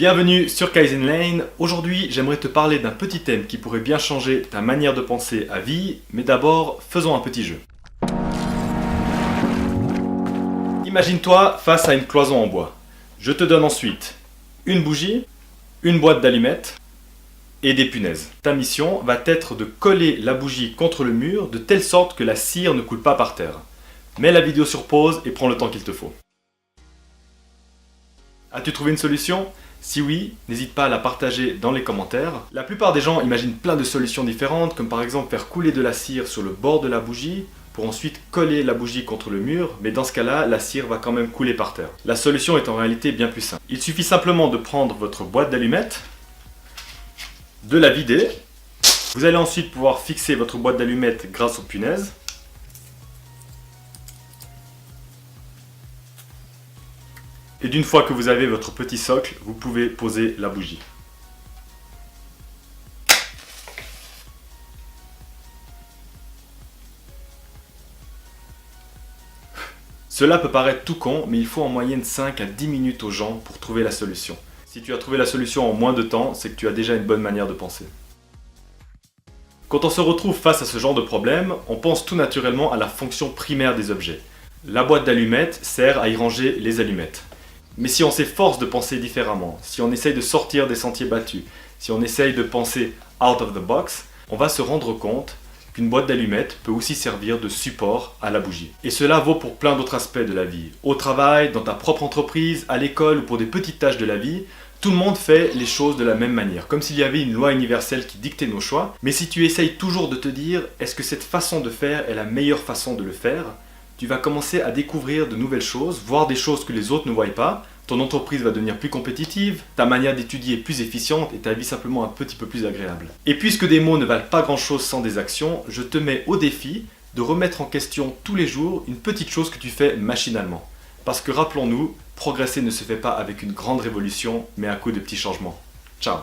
Bienvenue sur Kaizen Lane. Aujourd'hui, j'aimerais te parler d'un petit thème qui pourrait bien changer ta manière de penser à vie, mais d'abord, faisons un petit jeu. Imagine-toi face à une cloison en bois. Je te donne ensuite une bougie, une boîte d'allumettes et des punaises. Ta mission va être de coller la bougie contre le mur de telle sorte que la cire ne coule pas par terre. Mets la vidéo sur pause et prends le temps qu'il te faut. As-tu trouvé une solution ? Si oui, n'hésite pas à la partager dans les commentaires. La plupart des gens imaginent plein de solutions différentes, comme par exemple faire couler de la cire sur le bord de la bougie, pour ensuite coller la bougie contre le mur, mais dans ce cas-là, la cire va quand même couler par terre. La solution est en réalité bien plus simple. Il suffit simplement de prendre votre boîte d'allumettes, de la vider. Vous allez ensuite pouvoir fixer votre boîte d'allumettes grâce aux punaises. Et d'une fois que vous avez votre petit socle, vous pouvez poser la bougie. Cela peut paraître tout con, mais il faut en moyenne 5 à 10 minutes aux gens pour trouver la solution. Si tu as trouvé la solution en moins de temps, c'est que tu as déjà une bonne manière de penser. Quand on se retrouve face à ce genre de problème, on pense tout naturellement à la fonction primaire des objets. La boîte d'allumettes sert à y ranger les allumettes. Mais si on s'efforce de penser différemment, si on essaye de sortir des sentiers battus, si on essaye de penser out of the box, on va se rendre compte qu'une boîte d'allumettes peut aussi servir de support à la bougie. Et cela vaut pour plein d'autres aspects de la vie. Au travail, dans ta propre entreprise, à l'école ou pour des petites tâches de la vie, tout le monde fait les choses de la même manière, comme s'il y avait une loi universelle qui dictait nos choix. Mais si tu essayes toujours de te dire « est-ce que cette façon de faire est la meilleure façon de le faire ?», tu vas commencer à découvrir de nouvelles choses, voir des choses que les autres ne voient pas, ton entreprise va devenir plus compétitive, ta manière d'étudier plus efficiente et ta vie simplement un petit peu plus agréable. Et puisque des mots ne valent pas grand chose sans des actions, je te mets au défi de remettre en question tous les jours une petite chose que tu fais machinalement. Parce que rappelons-nous, progresser ne se fait pas avec une grande révolution, mais à coup de petits changements. Ciao!